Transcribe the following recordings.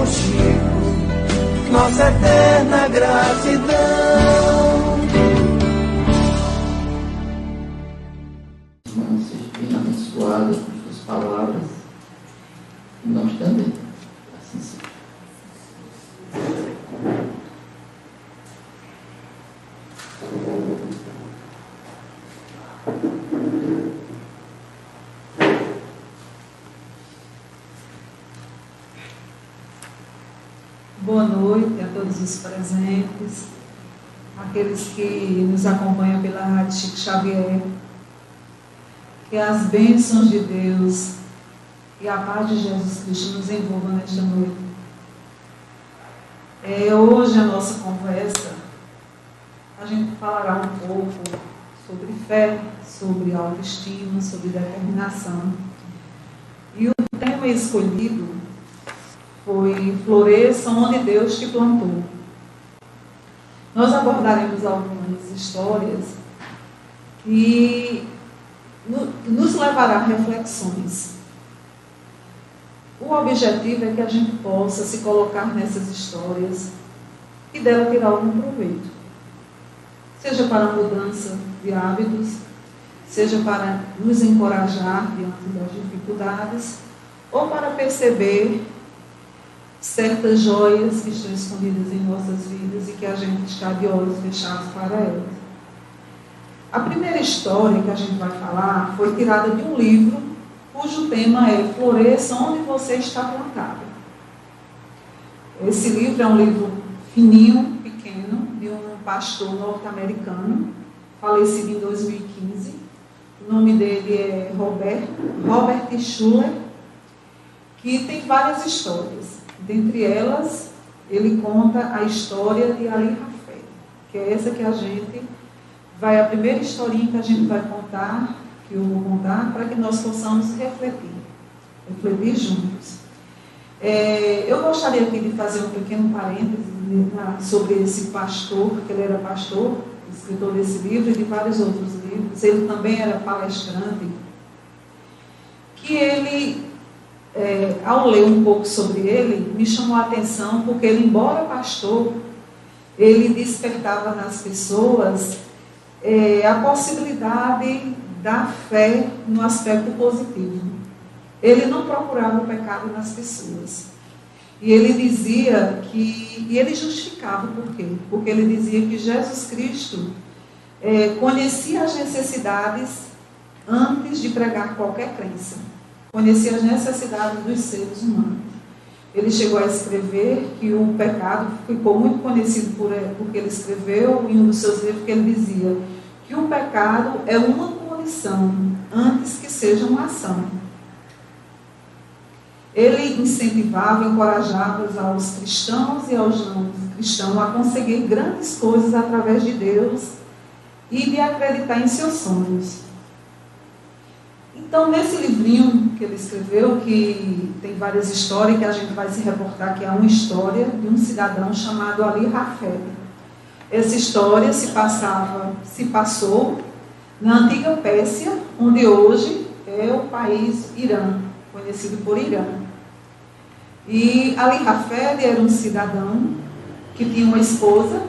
contigo, nossa eterna gratidão. Irmã, seja bem abençoada com suas palavras, e nós também, assim seja. Boa noite a todos os presentes, aqueles que nos acompanham pela Rádio Chico Xavier. Que as bênçãos de Deus e a paz de Jesus Cristo nos envolvam nesta noite. Hoje a nossa conversa, a gente falará um pouco sobre fé, sobre autoestima, sobre determinação. E o tema escolhido foi Floresça onde Deus te plantou. Nós abordaremos algumas histórias que nos levará a reflexões. O objetivo é que a gente possa se colocar nessas histórias e dela tirar algum proveito. Seja para a mudança de hábitos, seja para nos encorajar diante das dificuldades, ou para perceber certas joias que estão escondidas em nossas vidas e que a gente está de olhos fechados para elas. A primeira história que a gente vai falar foi tirada de um livro cujo tema é Floresça onde você está plantado. Esse livro é um livro fininho, pequeno, de um pastor norte-americano, falecido em 2015. O nome dele é Robert Schuller, que tem várias histórias. Dentre elas, ele conta a história de Ali Rafé, que é essa que a primeira historinha que a gente vai contar, que eu vou contar, para que nós possamos refletir juntos. Eu gostaria aqui de fazer um pequeno parêntese sobre esse pastor, que ele era pastor, escritor desse livro e de vários outros livros. Ele também era palestrante, que ele, ao ler um pouco sobre ele, me chamou a atenção, porque ele, embora pastor, ele despertava nas pessoas a possibilidade da fé no aspecto positivo. Ele não procurava o pecado nas pessoas. E ele dizia que, e ele justificava por quê? Porque ele dizia que Jesus Cristo conhecia as necessidades antes de pregar qualquer crença. Conhecia as necessidades dos seres humanos. Ele chegou a escrever que o pecado ficou muito conhecido porque ele escreveu em um dos seus livros, que ele dizia que o pecado é uma condição antes que seja uma ação. Ele incentivava, encorajava aos cristãos e aos não cristãos a conseguir grandes coisas através de Deus e de acreditar em seus sonhos. Então, nesse livrinho que ele escreveu, que tem várias histórias, que a gente vai se reportar, que é uma história de um cidadão chamado Ali Rafé. Essa história se passou na antiga Pérsia, onde hoje é o país Irã, conhecido por Irã. E Ali Rafé era um cidadão que tinha uma esposa,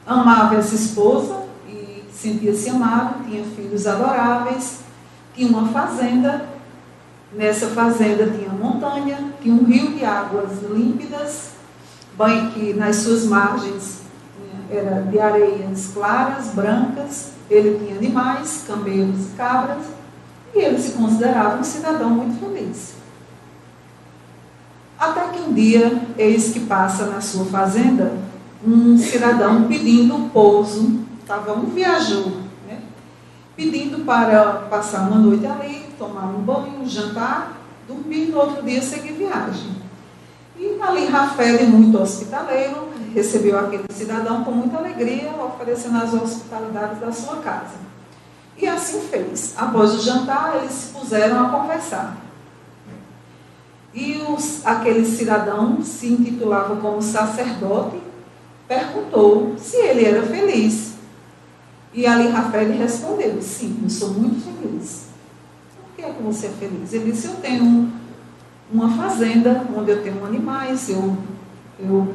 amava essa esposa e sentia-se amado, tinha filhos adoráveis, tinha uma fazenda. Nessa fazenda tinha montanha, tinha um rio de águas límpidas, que nas suas margens era de areias claras, brancas. Ele tinha animais, camelos e cabras, e ele se considerava um cidadão muito feliz. Até que um dia, eis que passa na sua fazenda um cidadão pedindo pouso, estava um viajou, pedindo para passar uma noite ali, tomar um banho, jantar, dormir, no outro dia seguir viagem. E Ali Rafé, muito hospitaleiro, recebeu aquele cidadão com muita alegria, oferecendo as hospitalidades da sua casa. E assim fez. Após o jantar, eles se puseram a conversar. E aquele cidadão, se intitulava como sacerdote, perguntou se ele era feliz. E Ali Rafé respondeu: sim, eu sou muito feliz. Por que é que você é feliz? Ele disse: eu tenho uma fazenda onde eu tenho animais, eu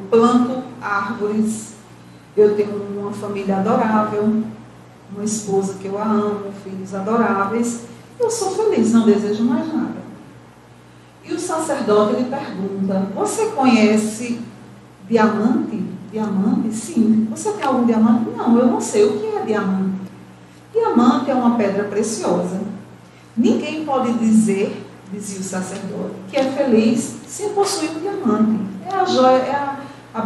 planto árvores, eu tenho uma família adorável, uma esposa que eu amo, filhos adoráveis, eu sou feliz, não desejo mais nada. E o sacerdote lhe pergunta: você conhece diamante? Diamante? Sim. Você tem algum diamante? Não, eu não sei o que é diamante. Diamante é uma pedra preciosa. Ninguém pode dizer, dizia o sacerdote, que é feliz sem possuir um diamante. É a joia, é a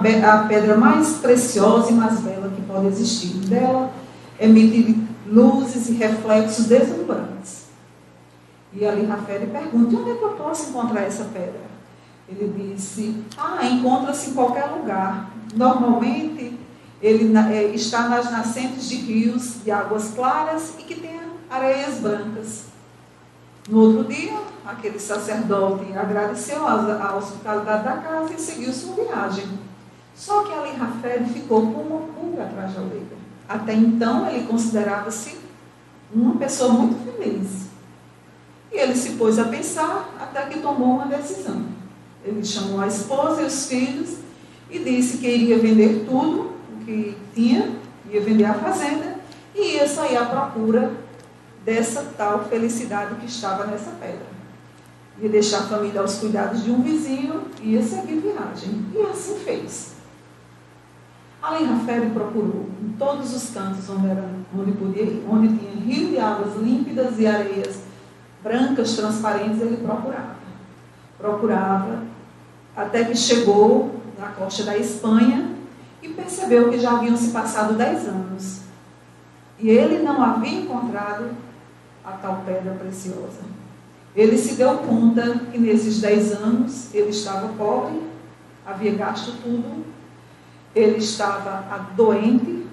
pedra mais preciosa e mais bela que pode existir. Dela emite luzes e reflexos deslumbrantes. E ali Rafael pergunta: onde é que eu posso encontrar essa pedra? Ele disse: encontra-se em qualquer lugar. Normalmente, ele está nas nascentes de rios de águas claras e que tem areias brancas. No outro dia, aquele sacerdote agradeceu a hospitalidade da casa e seguiu sua viagem. Só que ali Rafael ficou com uma pulga atrás da orelha. Até então, ele considerava-se uma pessoa muito feliz. E ele se pôs a pensar até que tomou uma decisão. Ele chamou a esposa e os filhos e disse que iria vender tudo o que tinha, ia vender a fazenda e ia sair à procura dessa tal felicidade que estava nessa pedra. Ia deixar a família aos cuidados de um vizinho e ia seguir viagem. E assim fez. Ali Rafael procurou em todos os cantos onde podia ir, onde tinha rio de águas límpidas e areias brancas, transparentes, ele procurava, até que chegou na costa da Espanha e percebeu que já haviam se passado 10 anos. E ele não havia encontrado a tal pedra preciosa. Ele se deu conta que nesses 10 anos ele estava pobre, havia gasto tudo, ele estava doente,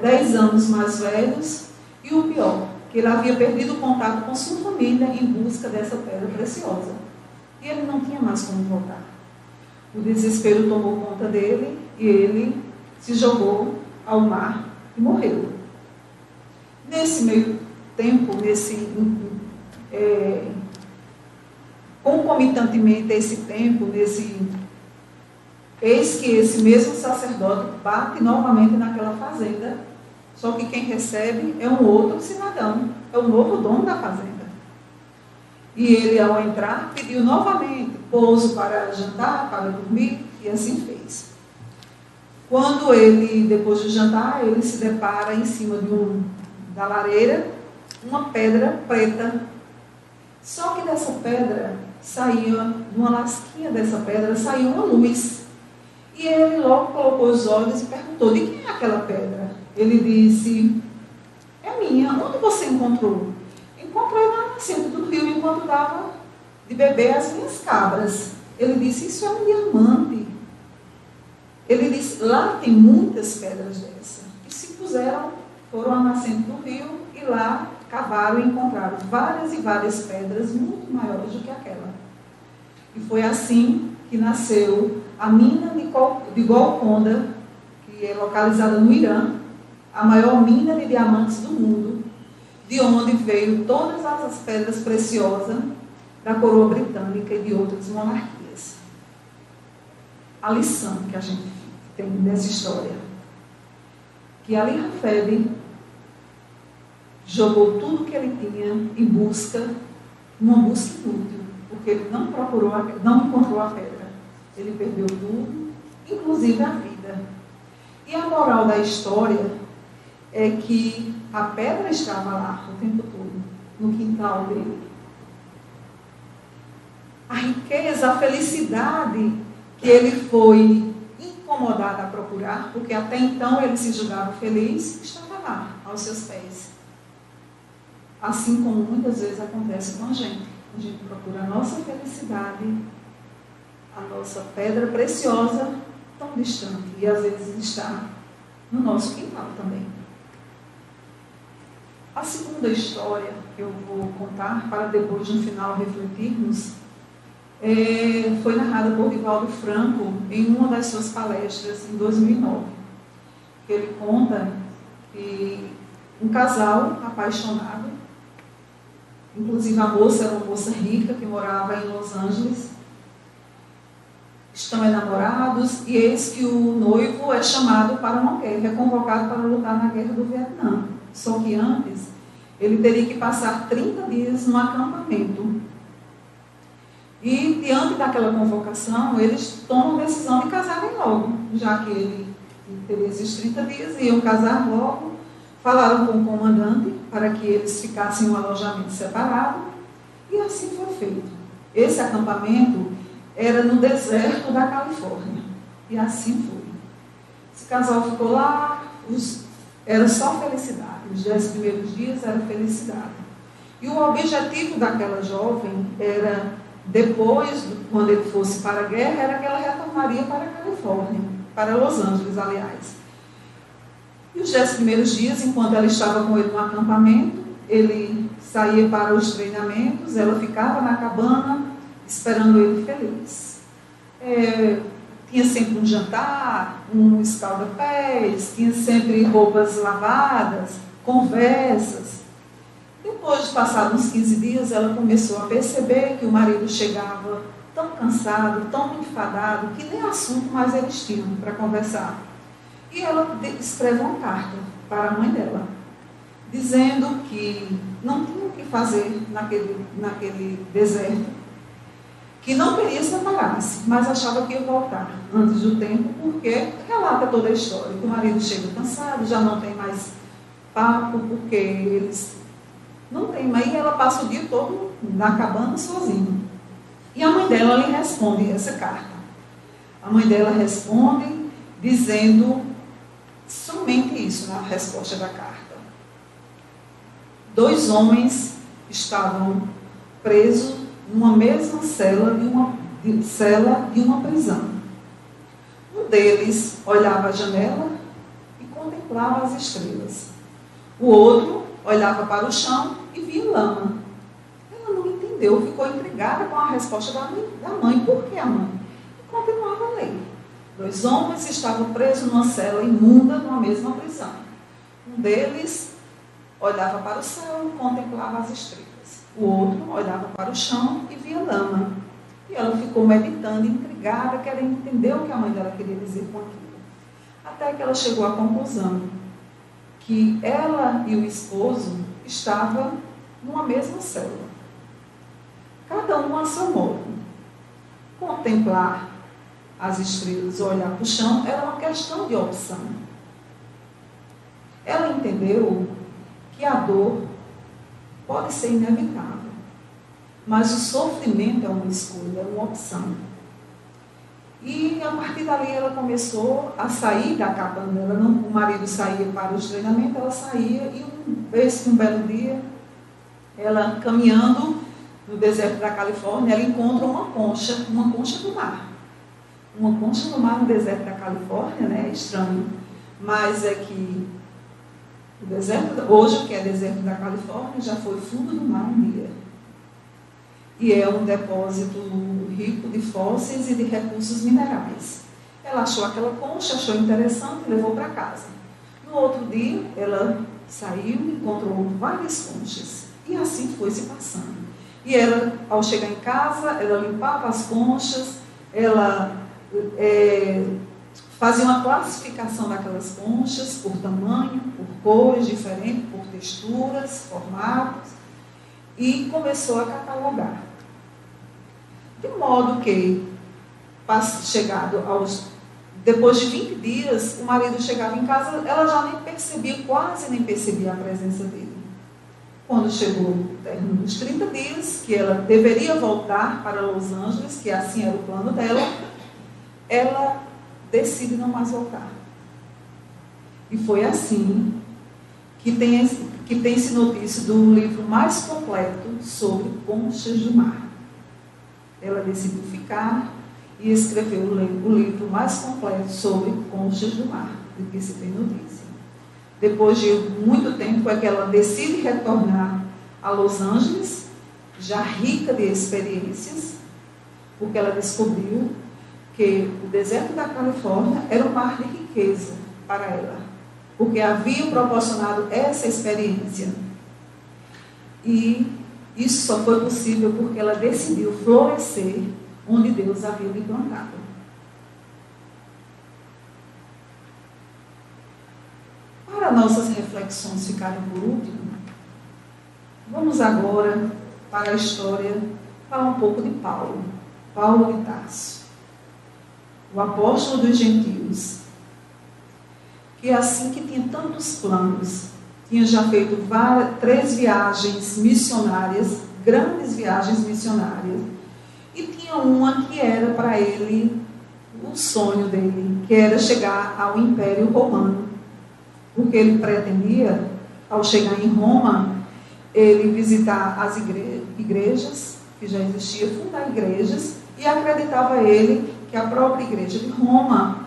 10 anos mais velhos, e o pior, que ele havia perdido o contato com sua família em busca dessa pedra preciosa. E ele não tinha mais como voltar. O desespero tomou conta dele e ele se jogou ao mar e morreu. Nesse meio tempo, concomitantemente a esse tempo, eis que esse mesmo sacerdote bate novamente naquela fazenda. Só que quem recebe é um outro cidadão, é o novo dono da fazenda. E ele, ao entrar, pediu novamente pouso para jantar, para dormir, e assim fez. Quando ele, depois de jantar, ele se depara em cima da lareira, uma pedra preta. Só que dessa pedra saía, de uma lasquinha dessa pedra, saía uma luz. E ele logo colocou os olhos e perguntou: de quem é aquela pedra? Ele disse: é minha. Onde você encontrou? Encontrei na nascente do rio enquanto dava de beber as minhas cabras. Ele disse: isso é um diamante. Ele disse: lá tem muitas pedras dessa. E se foram à nascente do rio e lá cavaram e encontraram várias e várias pedras muito maiores do que aquela. E foi assim que nasceu a mina de Golconda, que é localizada no Irã, a maior mina de diamantes do mundo, de onde veio todas as pedras preciosas da coroa britânica e de outras monarquias. A lição que a gente tem dessa história, que Ali Hafed jogou tudo que ele tinha em busca, uma busca inútil, porque ele não encontrou a pedra. Ele perdeu tudo, inclusive a vida. E a moral da história é que a pedra estava lá o tempo todo, no quintal dele. A riqueza, a felicidade que ele foi incomodado a procurar, porque até então ele se julgava feliz, estava lá, aos seus pés. Assim como muitas vezes acontece com a gente. A gente procura a nossa felicidade, a nossa pedra preciosa, tão distante, e às vezes está no nosso quintal também. A segunda história que eu vou contar, para depois no final refletirmos, foi narrada por Divaldo Franco em uma das suas palestras em 2009. Ele conta que um casal apaixonado Inclusive a moça era uma moça rica que morava em Los Angeles. Estão enamorados e eis que o noivo é chamado para uma guerra, é convocado para lutar na guerra do Vietnã. Só que antes, ele teria que passar 30 dias no acampamento. E diante daquela convocação, eles tomam a decisão de casarem logo, já que ele teria esses 30 dias, iam casar logo. Falaram com o comandante para que eles ficassem em um alojamento separado, e assim foi feito. Esse acampamento era no deserto da Califórnia, e assim foi. Esse casal ficou lá, era só felicidade, os 10 primeiros dias era felicidade. E o objetivo daquela jovem era, depois, quando ele fosse para a guerra, era que ela retornaria para a Califórnia, para Los Angeles, aliás. E os 10 primeiros dias, enquanto ela estava com ele no acampamento, ele saía para os treinamentos, ela ficava na cabana, esperando ele feliz. Tinha sempre um jantar, um escalda-pés, tinha sempre roupas lavadas, conversas. Depois de passar uns 15 dias, ela começou a perceber que o marido chegava tão cansado, tão enfadado, que nem assunto mais eles tinham para conversar. E ela escreve uma carta para a mãe dela, dizendo que não tinha o que fazer naquele deserto, que não queria separar-se, mas achava que ia voltar antes do tempo, porque relata toda a história, que o marido chega cansado, já não tem mais papo, porque eles não têm mais, e ela passa o dia todo na cabana sozinha. E a mãe dela lhe responde essa carta. A mãe dela responde dizendo somente isso na resposta da carta. 2 homens estavam presos numa mesma cela de uma prisão. Um deles olhava a janela e contemplava as estrelas. O outro olhava para o chão e via lama. Ela não entendeu, ficou intrigada com a resposta da mãe. Por que a mãe? E continuava a ler. 2 homens estavam presos numa cela imunda numa mesma prisão. Um deles olhava para o céu e contemplava as estrelas. O outro olhava para o chão e via lama. E ela ficou meditando, intrigada, querendo entender o que a mãe dela queria dizer com aquilo. Até que ela chegou à conclusão que ela e o esposo estavam numa mesma célula. Cada um a seu modo. Contemplar as estrelas ou olhar para o chão era uma questão de opção. Ela entendeu que a dor pode ser inevitável, mas o sofrimento é uma escolha, é uma opção. E a partir dali ela começou a sair da cabana dela. O marido saía para os treinamentos, ela saía, e um belo dia, ela caminhando no deserto da Califórnia, ela encontra uma concha do mar. Uma concha do mar no deserto da Califórnia, né? É estranho, mas é que o deserto, hoje, que é deserto da Califórnia, já foi fundo do mar um dia. E é um depósito rico de fósseis e de recursos minerais. Ela achou aquela concha, achou interessante e levou para casa. No outro dia, ela saiu e encontrou várias conchas. E assim foi se passando. E ela, ao chegar em casa, ela limpava as conchas, ela fazia uma classificação daquelas conchas por tamanho, por cores diferentes, por texturas, formatos, e começou a catalogar. De modo que, depois de 20 dias, o marido chegava em casa, ela já nem percebia, quase nem percebia a presença dele. Quando chegou o término dos 30 dias, que ela deveria voltar para Los Angeles, que assim era o plano dela, ela decide não mais voltar. E foi assim que tem-se notícia do livro mais completo sobre conchas do mar. Ela decidiu ficar e escreveu o livro mais completo sobre conchas do mar, do que se tem notícia. Depois de muito tempo é que ela decide retornar a Los Angeles, já rica de experiências, porque ela descobriu que o deserto da Califórnia era um mar de riqueza para ela, porque havia proporcionado essa experiência. E Isso só foi possível porque ela decidiu florescer onde Deus havia lhe plantado. Para nossas reflexões ficarem por último, vamos agora para a história, falar um pouco de Paulo, Paulo de Tarso, o apóstolo dos gentios, que assim que tinha tantos planos, tinha já feito 3 viagens missionárias, grandes viagens missionárias, e tinha uma que era para ele o sonho dele, que era chegar ao Império Romano, porque ele pretendia, ao chegar em Roma, ele visitar as igrejas que já existiam, fundar igrejas, e acreditava ele que a própria igreja de Roma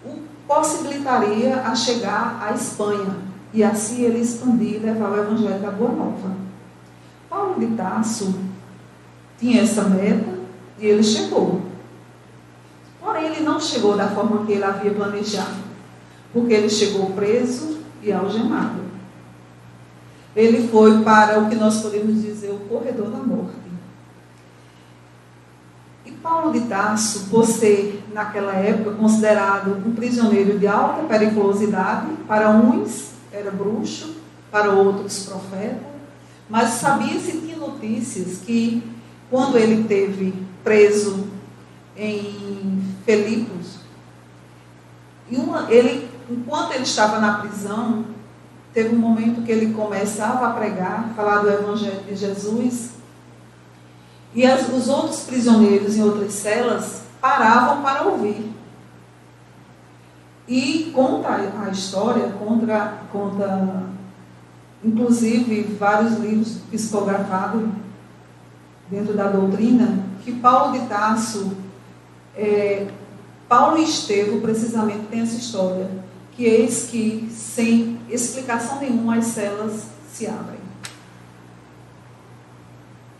o possibilitaria a chegar à Espanha, e assim ele expandir e levar o Evangelho da Boa Nova. Paulo de Tarso tinha essa meta e ele chegou. Porém, ele não chegou da forma que ele havia planejado, porque ele chegou preso e algemado. Ele foi para o que nós podemos dizer o corredor da morte. E Paulo de Tarso, por ser, naquela época, considerado um prisioneiro de alta periculosidade, para uns era bruxo, para outros profeta, mas sabia-se, tinha notícias que, quando ele esteve preso em Filipos, enquanto ele estava na prisão, teve um momento que ele começava a pregar, falar do Evangelho de Jesus, e os outros prisioneiros em outras celas paravam para ouvir. E conta a história, conta inclusive vários livros psicografados dentro da doutrina, que Paulo de Tarso, Paulo e Estevão precisamente tem essa história, que eis que sem explicação nenhuma as celas se abrem.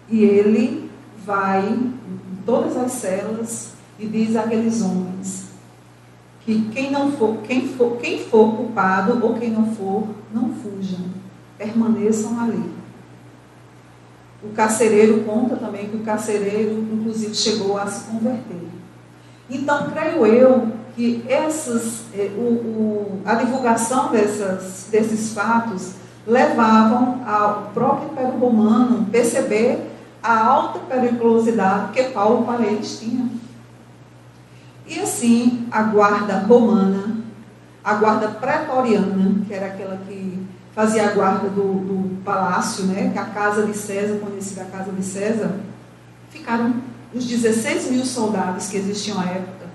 E ele vai em todas as celas e diz àqueles homens que quem for culpado ou quem não for, não fujam, permaneçam ali. O carcereiro conta também que o carcereiro, inclusive, chegou a se converter. Então, creio eu que a divulgação desses fatos levavam ao próprio Império Romano perceber a alta periculosidade que Paulo para eles tinha. E assim, a guarda romana, a guarda pretoriana, que era aquela que fazia a guarda do palácio, né, que a casa de César, conhecida a casa de César, ficaram, os 16 mil soldados que existiam à época,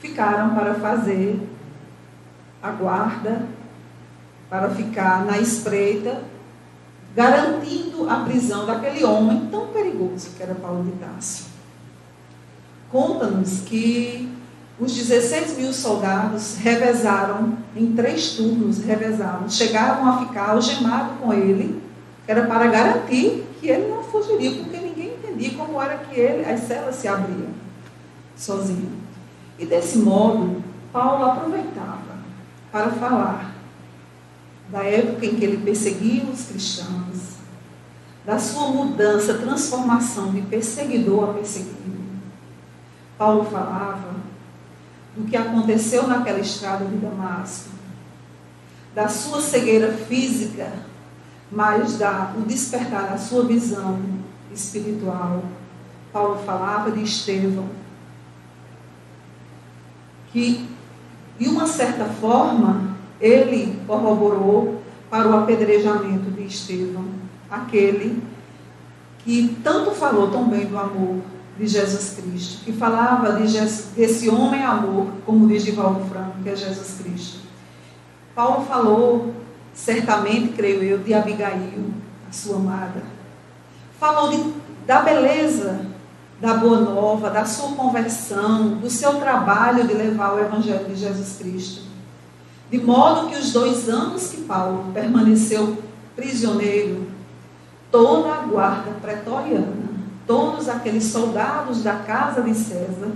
ficaram para fazer a guarda, para ficar na espreita, garantindo a prisão daquele homem tão perigoso que era Paulo de Tarso. Conta-nos que os 16 mil soldados revezaram, em 3 turnos chegavam a ficar algemados com ele, que era para garantir que ele não fugiria, porque ninguém entendia como era que as celas se abriam sozinho. E desse modo, Paulo aproveitava para falar da época em que ele perseguia os cristãos, da sua mudança, transformação de perseguidor a perseguido. Paulo falava do que aconteceu naquela estrada de Damasco, da sua cegueira física, mas o despertar da sua visão espiritual. Paulo falava de Estevão, que, de uma certa forma, ele corroborou para o apedrejamento de Estevão, aquele que tanto falou tão bem do amor de Jesus Cristo, que falava desse homem amor, como diz Divaldo Franco, que é Jesus Cristo. Paulo falou, certamente, creio eu, de Abigail, a sua amada. Falou da beleza da Boa Nova, da sua conversão, do seu trabalho de levar o Evangelho de Jesus Cristo. De modo que os 2 anos que Paulo permaneceu prisioneiro, toda a guarda pretoriana, todos aqueles soldados da casa de César,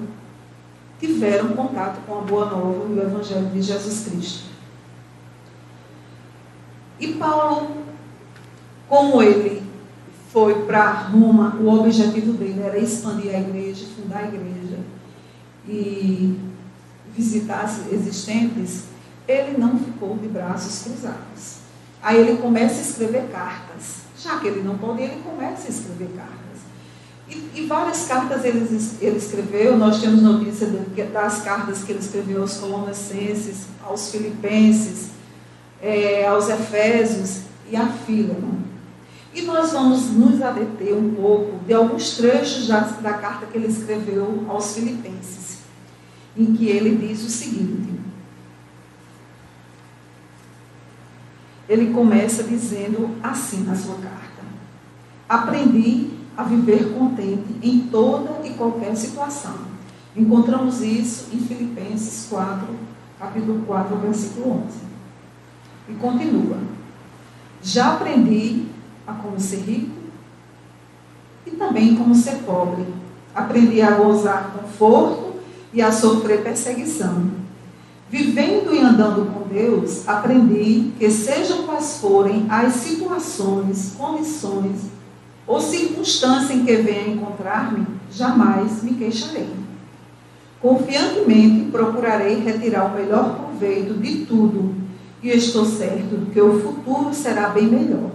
tiveram contato com a Boa Nova e o Evangelho de Jesus Cristo. E Paulo, como ele foi para Roma, o objetivo dele era expandir a igreja, fundar a igreja e visitar as existentes, ele não ficou de braços cruzados. Aí ele começa a escrever cartas. Já que ele não pode, ele começa a escrever cartas. E várias cartas ele escreveu. Nós temos notícia das cartas que ele escreveu aos Colossenses, aos Filipenses, aos Efésios e a Fílemon. E nós vamos nos adeter um pouco de alguns trechos da carta que ele escreveu aos Filipenses, em que ele diz o seguinte. Ele começa dizendo assim na sua carta: aprendi a viver contente em toda e qualquer situação. Encontramos isso em Filipenses 4, capítulo 4, versículo 11. E continua: já aprendi a como ser rico e também como ser pobre. Aprendi a gozar conforto e a sofrer perseguição. Vivendo e andando com Deus, aprendi que sejam quais forem as situações, condições ou circunstâncias em que venha encontrar-me, jamais me queixarei. Confiantemente procurarei retirar o melhor proveito de tudo e estou certo de que o futuro será bem melhor.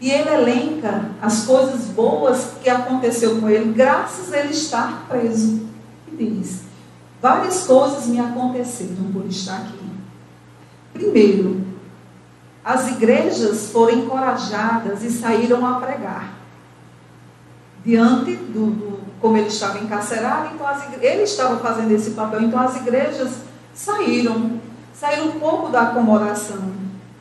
E ele elenca as coisas boas que aconteceu com ele, graças a ele estar preso. E diz: várias coisas me aconteceram por estar aqui. Primeiro, as igrejas foram encorajadas e saíram a pregar. Diante como ele estava encarcerado, então ele estava fazendo esse papel, então as igrejas saíram um pouco da acomodação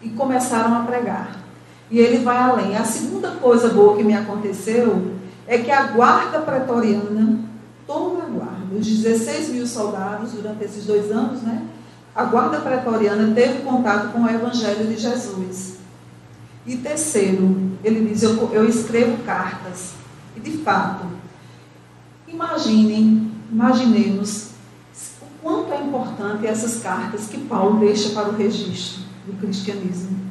e começaram a pregar. E ele vai além. A segunda coisa boa que me aconteceu é que a guarda pretoriana, toda a guarda, os 16 mil soldados durante esses 2 anos, né? A guarda pretoriana teve contato com o Evangelho de Jesus. E terceiro, ele diz: eu escrevo cartas. E de fato, imaginemos o quanto é importante essas cartas que Paulo deixa para o registro do cristianismo,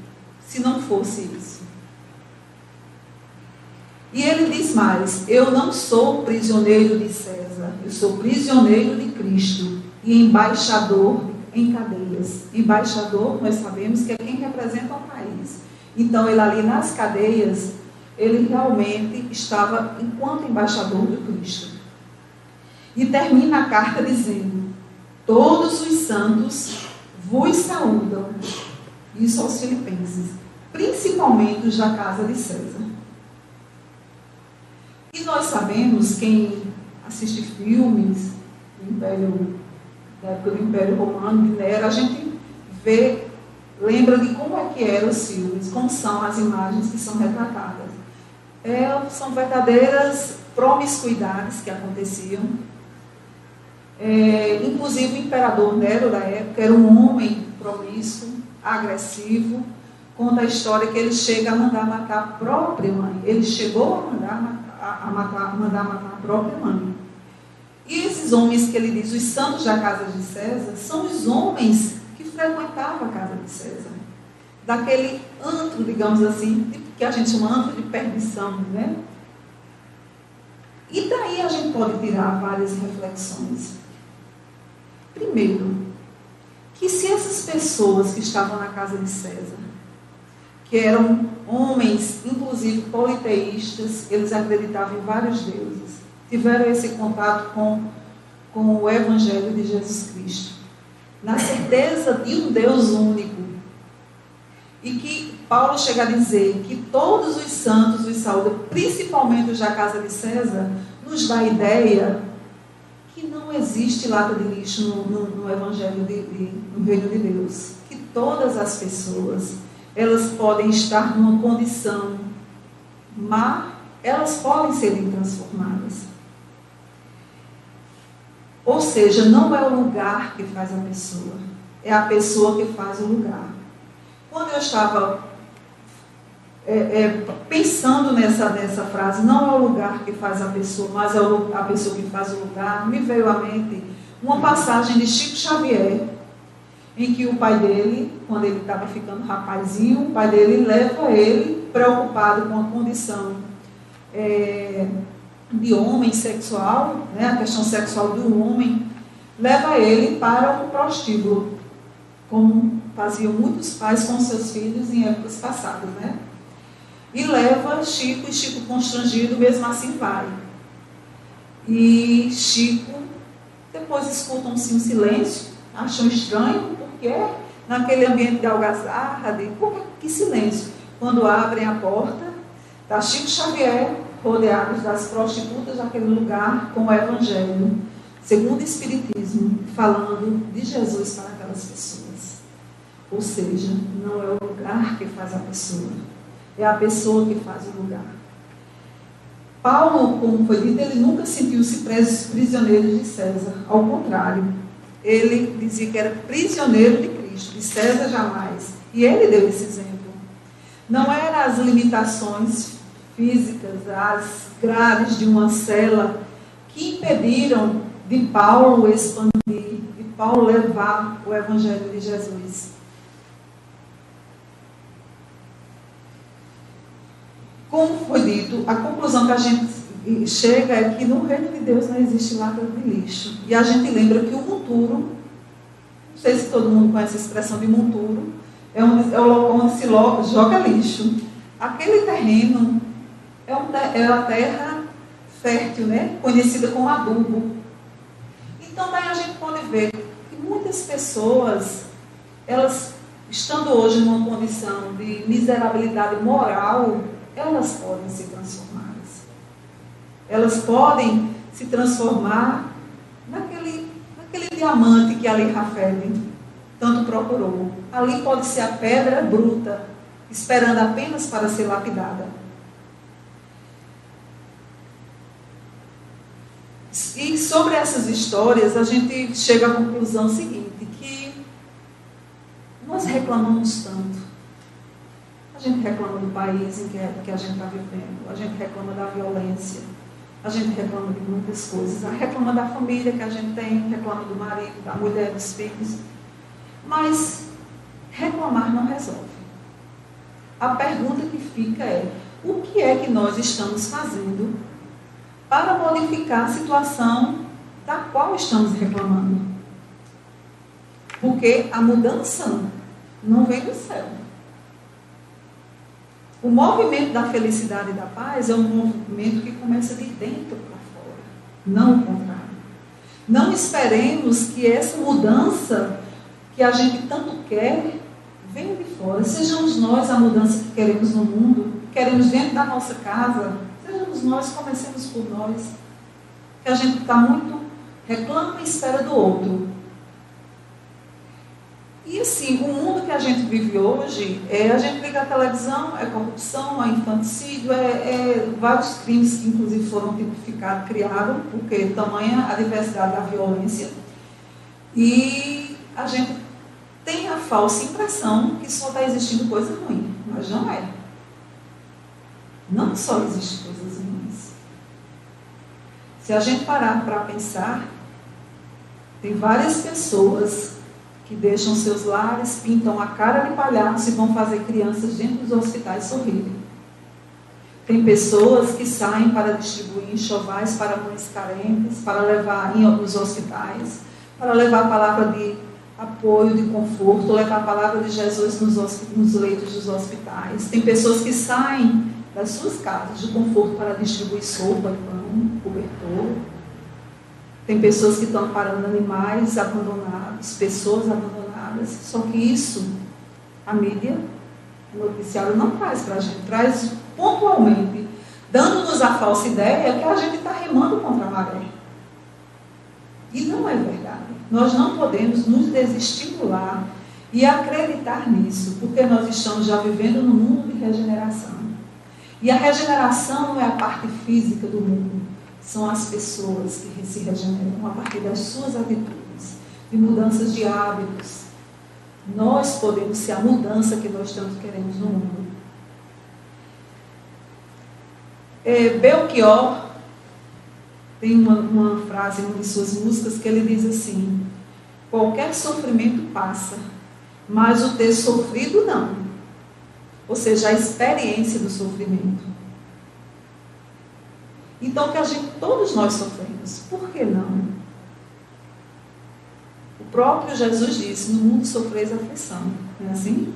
se não fosse isso. E ele diz mais: eu não sou prisioneiro de César, eu sou prisioneiro de Cristo e embaixador em cadeias. Embaixador, nós sabemos que é quem representa o país. Então, ele ali nas cadeias, ele realmente estava enquanto embaixador de Cristo. E termina a carta dizendo: todos os santos vos saúdam. Isso aos Filipenses, principalmente os da casa de César. E nós sabemos, quem assiste filmes da época do Império Romano, de Nero, a gente lembra de como é que eram os filmes, como são as imagens que são retratadas. São verdadeiras promiscuidades que aconteciam. Inclusive o imperador Nero da época era um homem promíscuo, agressivo. Conta a história que ele chega a mandar matar a própria mãe. Ele chegou a mandar matar a própria mãe. E esses homens que ele diz, os santos da casa de César, são os homens que frequentavam a casa de César. Daquele antro, digamos assim, que a gente chama antro de perdição, né? E daí a gente pode tirar várias reflexões. Primeiro, que se essas pessoas que estavam na casa de César, que eram homens, inclusive politeístas, eles acreditavam em vários deuses, tiveram esse contato com o Evangelho de Jesus Cristo, na certeza de um Deus único, e que Paulo chega a dizer que todos os santos os saúdam, principalmente os da casa de César, nos dá a ideia que não existe lata de lixo no Evangelho, no Reino de Deus, que todas as pessoas, elas podem estar numa condição má, elas podem serem transformadas. Ou seja, não é o lugar que faz a pessoa, é a pessoa que faz o lugar. Quando eu estava pensando nessa frase, não é o lugar que faz a pessoa, mas é a pessoa que faz o lugar, me veio à mente uma passagem de Chico Xavier, em que o pai dele, quando ele estava ficando rapazinho, o pai dele leva ele, preocupado com a condição de homem sexual, né, a questão sexual do homem, leva ele para um prostíbulo, como faziam muitos pais com seus filhos em épocas passadas, né? E leva Chico, e Chico constrangido, mesmo assim vai. E Chico, depois escutam-se um silêncio, acham estranho, porque naquele ambiente de algazarra, que silêncio? Quando abrem a porta, está Chico Xavier, rodeados das prostitutas daquele lugar, com o Evangelho, segundo o Espiritismo, falando de Jesus para aquelas pessoas. Ou seja, não é o lugar que faz a pessoa, é a pessoa que faz o lugar. Paulo, como foi dito, ele nunca sentiu-se prisioneiro de César, ao contrário, ele dizia que era prisioneiro de Cristo, de César jamais, e ele deu esse exemplo. Não eram as limitações físicas, as grades de uma cela que impediram de Paulo expandir, de Paulo levar o Evangelho de Jesus. Como foi dito, a conclusão que a gente chega é que no reino de Deus não existe lata de lixo. E a gente lembra que o monturo, não sei se todo mundo conhece a expressão de monturo, é o local onde se joga lixo. Aquele terreno é a terra fértil, né? Conhecida como adubo. Então daí a gente pode ver que muitas pessoas, elas estando hoje numa condição de miserabilidade moral, elas podem ser transformadas. Elas podem se transformar naquele diamante que ali Rafael tanto procurou. Ali pode ser a pedra bruta, esperando apenas para ser lapidada. E sobre essas histórias, a gente chega à conclusão seguinte, que nós reclamamos tanto. A gente reclama do país em que a gente está vivendo, a gente reclama da violência, a gente reclama de muitas coisas, reclama da família que a gente tem, reclama do marido, da mulher, dos filhos, mas reclamar não resolve. A pergunta que fica é, o que é que nós estamos fazendo para modificar a situação da qual estamos reclamando? Porque a mudança não vem do céu. O movimento da felicidade e da paz é um movimento que começa de dentro para fora, não o contrário. Não esperemos que essa mudança que a gente tanto quer venha de fora. Sejamos nós a mudança que queremos no mundo, queremos dentro da nossa casa, sejamos nós, comecemos por nós. Que a gente está muito, reclama e espera do outro. E assim, o mundo que a gente vive hoje, a gente liga a televisão, é corrupção, é infanticídio, vários crimes que inclusive foram tipificados, criados, porque tamanha a diversidade da violência. E a gente tem a falsa impressão que só está existindo coisa ruim, mas não é. Não só existem coisas ruins. Se a gente parar para pensar, tem várias pessoas que deixam seus lares, pintam a cara de palhaço e vão fazer crianças dentro dos hospitais sorrirem. Tem pessoas que saem para distribuir enxovais para mães carentes, para levar nos hospitais, para levar a palavra de apoio, de conforto, levar a palavra de Jesus nos leitos dos hospitais. Tem pessoas que saem das suas casas de conforto para distribuir sopa, pão, cobertor. Tem pessoas que estão amparando animais abandonados, pessoas abandonadas. Só que isso, a mídia, o noticiário não traz para a gente, traz pontualmente, dando-nos a falsa ideia que a gente está remando contra a maré. E não é verdade. Nós não podemos nos desestimular e acreditar nisso, porque nós estamos já vivendo num mundo de regeneração. E a regeneração não é a parte física do mundo, são as pessoas que se regeneram a partir das suas atitudes, de mudanças de hábitos. Nós podemos ser a mudança que nós tanto queremos no mundo. Belchior tem uma frase em uma de suas músicas que ele diz assim: qualquer sofrimento passa, mas o ter sofrido não. Ou seja, a experiência do sofrimento. Então, todos nós sofremos. Por que não? O próprio Jesus disse, no mundo sofreis aflição. Não é assim?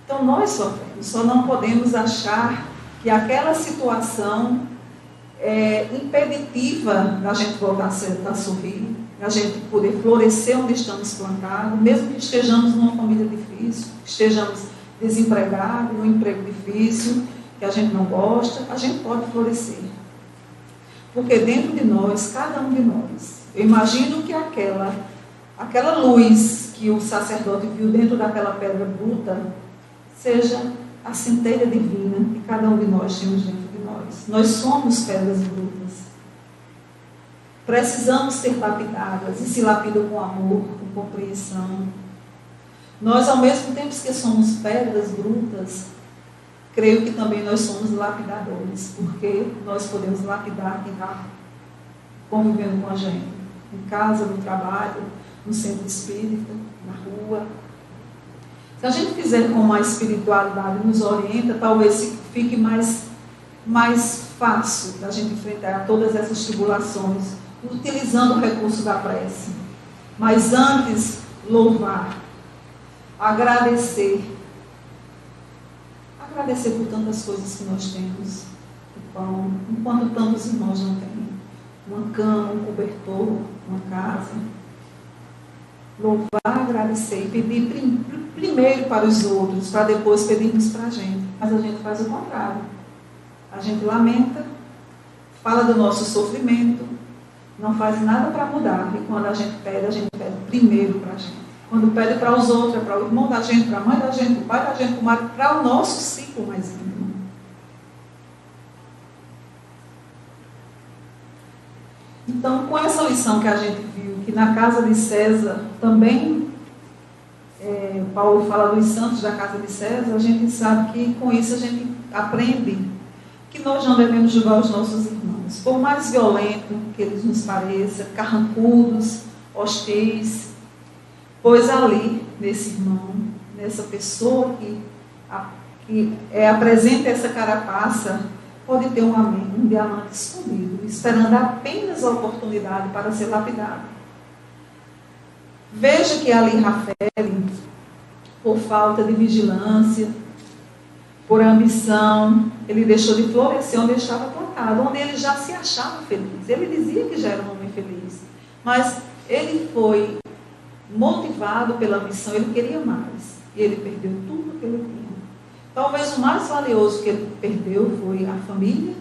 Então, nós sofremos. Só não podemos achar que aquela situação é impeditiva da gente voltar a sorrir, da gente poder florescer onde estamos plantados, mesmo que estejamos numa família difícil, estejamos desempregados, num emprego difícil, que a gente não gosta, a gente pode florescer. Porque dentro de nós, cada um de nós, eu imagino que aquela luz que o sacerdote viu dentro daquela pedra bruta, seja a centelha divina que cada um de nós temos dentro de nós. Nós somos pedras brutas. Precisamos ser lapidadas, e se lapidam com amor, com compreensão. Nós, ao mesmo tempo que somos pedras brutas, creio que também nós somos lapidadores, porque nós podemos lapidar quem está convivendo com a gente, em casa, no trabalho, no centro espírita, na rua. Se a gente fizer como a espiritualidade nos orienta, talvez fique mais fácil da gente enfrentar todas essas tribulações, utilizando o recurso da prece. Mas antes, louvar, agradecer por tantas coisas que nós temos, o pão, enquanto tantos irmãos não têm, uma cama, um cobertor, uma casa. Louvar, agradecer e pedir primeiro para os outros, para depois pedirmos para a gente. Mas a gente faz o contrário. A gente lamenta, fala do nosso sofrimento, não faz nada para mudar. E quando a gente pede primeiro para a gente. Quando pede para os outros, é para o irmão da gente, para a mãe da gente, para o pai da gente, para o marido, para o nosso ciclo mais íntimo. Então, com essa lição que a gente viu, que na casa de César também, Paulo fala dos santos da casa de César, a gente sabe que com isso a gente aprende que nós não devemos julgar os nossos irmãos, por mais violento que eles nos pareçam, carrancudos, hostis, pois ali, nesse irmão, nessa pessoa que apresenta essa carapaça, pode ter um diamante escondido, esperando apenas a oportunidade para ser lapidado. Veja que ali Rafael, por falta de vigilância, por ambição, ele deixou de florescer onde ele estava plantado, onde ele já se achava feliz. Ele dizia que já era um homem feliz, mas ele foi motivado pela ambição, ele queria mais, e ele perdeu tudo que ele tinha. Talvez o mais valioso que ele perdeu foi a família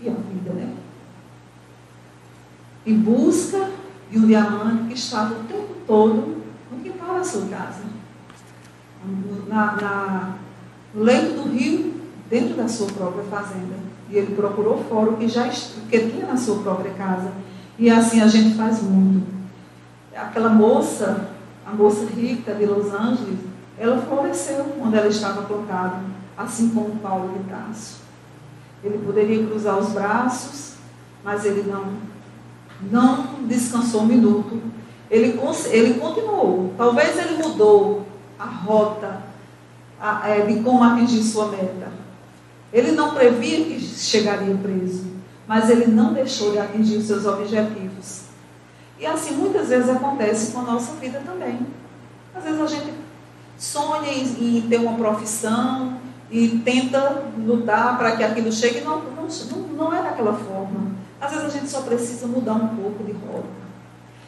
e a vida, né? Em busca de um diamante que estava o tempo todo no quintal da sua casa, no leito do rio, dentro da sua própria fazenda. E ele procurou fora o que tinha na sua própria casa. E assim a gente faz muito. Aquela moça, a moça rica de Los Angeles, ela floresceu onde ela estava plantada, assim como Paulo de Tarso. Ele poderia cruzar os braços, mas ele não descansou um minuto. Ele continuou. Talvez ele mudou a rota de como atingir sua meta. Ele não previa que chegaria preso, mas ele não deixou de atingir os seus objetivos. E assim muitas vezes acontece com a nossa vida também. Às vezes a gente sonha em ter uma profissão e tenta lutar para que aquilo chegue, não é daquela forma. Às vezes a gente só precisa mudar um pouco de rota.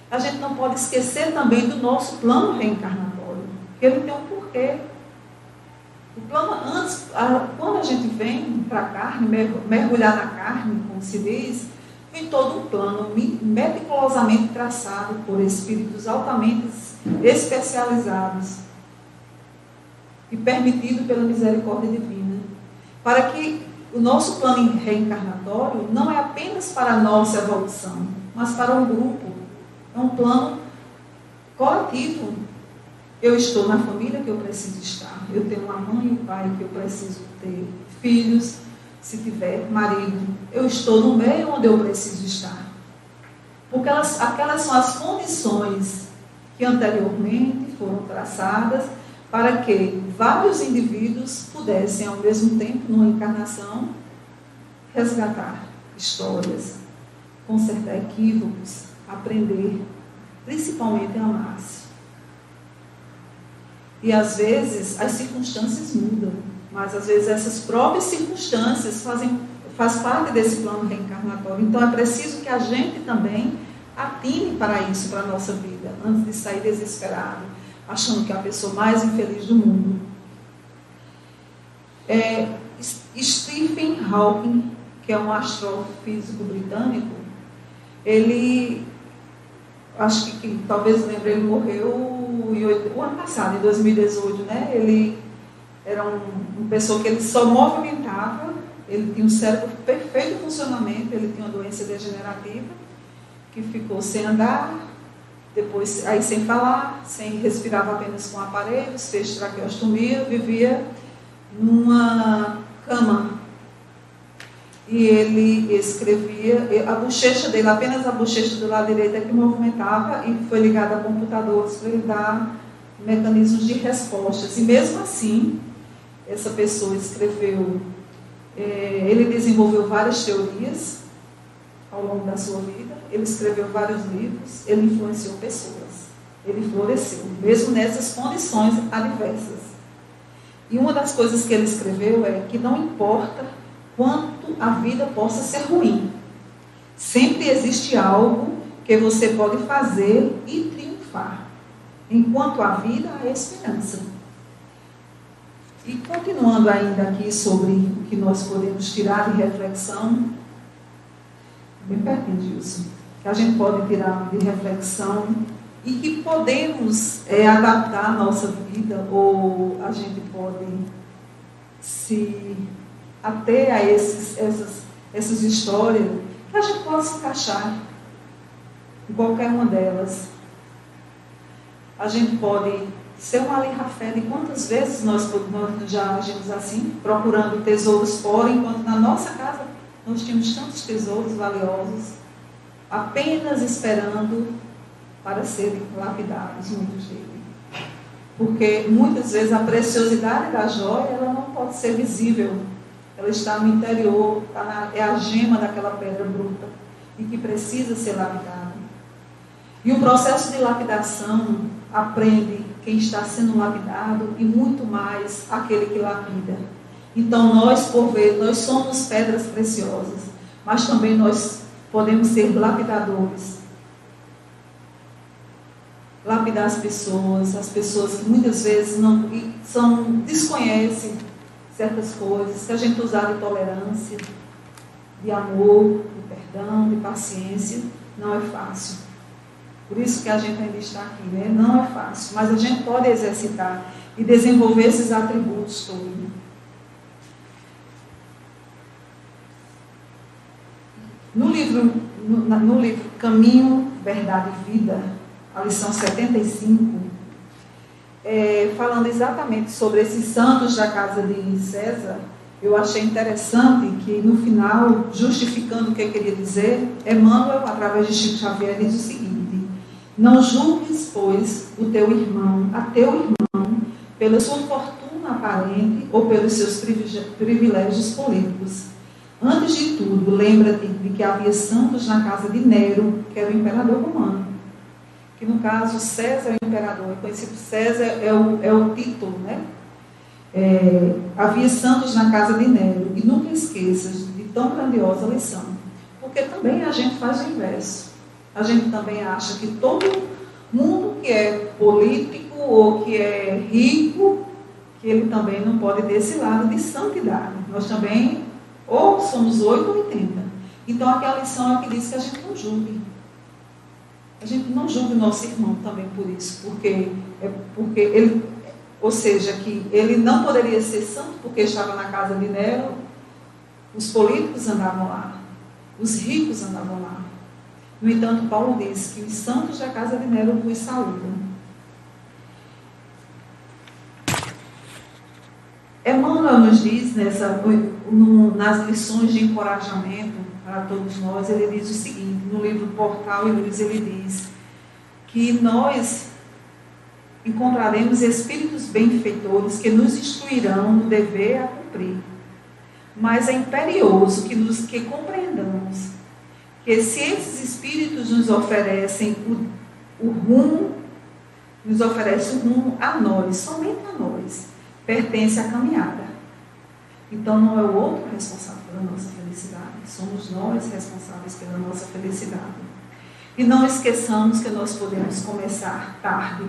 A gente não pode esquecer também do nosso plano reencarnatório, porque ele tem um porquê. O plano, quando a gente vem para a carne, mergulhar na carne, como se diz, vem todo um plano meticulosamente traçado por espíritos altamente especializados e permitido pela misericórdia divina, para que o nosso plano reencarnatório não é apenas para a nossa evolução, mas para um grupo. É um plano coletivo. Eu estou na família que eu preciso estar. Eu tenho uma mãe e pai que eu preciso ter. Filhos, se tiver, marido. Eu estou no meio onde eu preciso estar. Porque aquelas são as condições que anteriormente foram traçadas para que vários indivíduos pudessem, ao mesmo tempo, numa encarnação, resgatar histórias, consertar equívocos, aprender, principalmente a amar-se. E às vezes as circunstâncias mudam, mas às vezes essas próprias circunstâncias faz parte desse plano reencarnatório. Então é preciso que a gente também atine para isso, para a nossa vida, antes de sair desesperado, achando que é a pessoa mais infeliz do mundo. Stephen Hawking, que é um astrofísico britânico, ele, acho que talvez lembre, ele morreu o ano passado, em 2018, né? Ele era uma pessoa que ele só movimentava, ele tinha um cérebro perfeito funcionamento, ele tinha uma doença degenerativa, que ficou sem andar, depois aí sem falar, respirava apenas com aparelhos, fez traqueostomia, vivia numa cama. E ele escrevia, a bochecha dele, apenas a bochecha do lado direito é que movimentava e foi ligada a computadores para ele dar mecanismos de respostas. E mesmo assim, essa pessoa escreveu, ele desenvolveu várias teorias ao longo da sua vida, ele escreveu vários livros, ele influenciou pessoas, ele floresceu, mesmo nessas condições adversas. E uma das coisas que ele escreveu é que não importa quanto a vida possa ser ruim, sempre existe algo que você pode fazer e triunfar. Enquanto há vida, há esperança. E continuando ainda aqui sobre o que nós podemos tirar de reflexão, bem pertinho disso, que a gente pode tirar de reflexão e que podemos adaptar a nossa vida, ou a gente pode se ater a essas histórias, que a gente possa se encaixar em qualquer uma delas. A gente pode ser uma Ali Rafael, e quantas vezes nós já agimos assim, procurando tesouros fora, enquanto na nossa casa nós tínhamos tantos tesouros valiosos, apenas esperando para serem lapidados, muitos deles. Porque muitas vezes a preciosidade da joia, ela não pode ser visível. Ela está no interior, é a gema daquela pedra bruta e que precisa ser lapidada. E o processo de lapidação aprende quem está sendo lapidado e muito mais aquele que lapida. Então nós, por vezes, nós somos pedras preciosas, mas também nós podemos ser lapidadores. Lapidar as pessoas que muitas vezes desconhecem certas coisas, se a gente usar de tolerância, de amor, de perdão, de paciência, não é fácil. Por isso que a gente ainda está aqui, né? Não é fácil, mas a gente pode exercitar e desenvolver esses atributos todos. No livro Caminho, Verdade e Vida, a lição 75, falando exatamente sobre esses santos da casa de César, eu achei interessante que no final, justificando o que queria dizer, Emmanuel, através de Chico Xavier, diz o seguinte: não julgues, pois, a teu irmão, pela sua fortuna aparente ou pelos seus privilégios políticos. Antes de tudo, lembra-te de que havia santos na casa de Nero, que era o imperador romano. Que no caso, César é o imperador, é conhecido César, é o título, né? Havia santos na casa de Nero, e nunca esqueças de tão grandiosa lição, porque também a gente faz o inverso. A gente também acha que todo mundo que é político ou que é rico, que ele também não pode ter esse lado de santidade. Nós também, ou somos 8 ou 80. Então aquela lição é que diz que a gente não julgue. A gente não julga o nosso irmão também por isso, porque ele, ou seja, que ele não poderia ser santo porque estava na casa de Nero, os políticos andavam lá, os ricos andavam lá. No entanto, Paulo diz que os santos da casa de Nero vos saúdam. Emmanuel nos diz, nas lições de encorajamento para todos nós, ele diz o seguinte, no livro Portal e Luz, ele diz que nós encontraremos espíritos benfeitores que nos instruirão no dever a cumprir. mas é imperioso que compreendamos que se esses espíritos nos oferecem o rumo, nos oferecem o rumo a nós, somente a nós, pertence à caminhada. Então não é o outro responsável pela nossa felicidade, somos nós responsáveis pela nossa felicidade. E não esqueçamos que nós podemos começar tarde,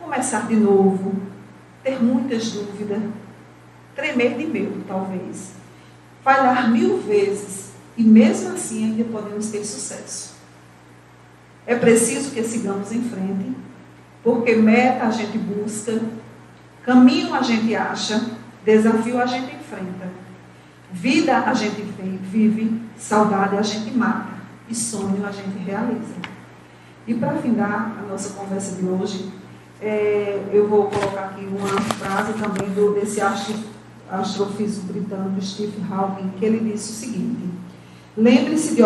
começar de novo, ter muitas dúvidas, tremer de medo talvez, falhar 1000 vezes e mesmo assim ainda podemos ter sucesso. É preciso que sigamos em frente, porque meta a gente busca, caminho a gente acha, desafio a gente enfrenta, vida a gente vive, saudade a gente mata e sonho a gente realiza. E para findar a nossa conversa de hoje, eu vou colocar aqui uma frase também desse astrofísico britânico Stephen Hawking, que ele disse o seguinte: lembre-se de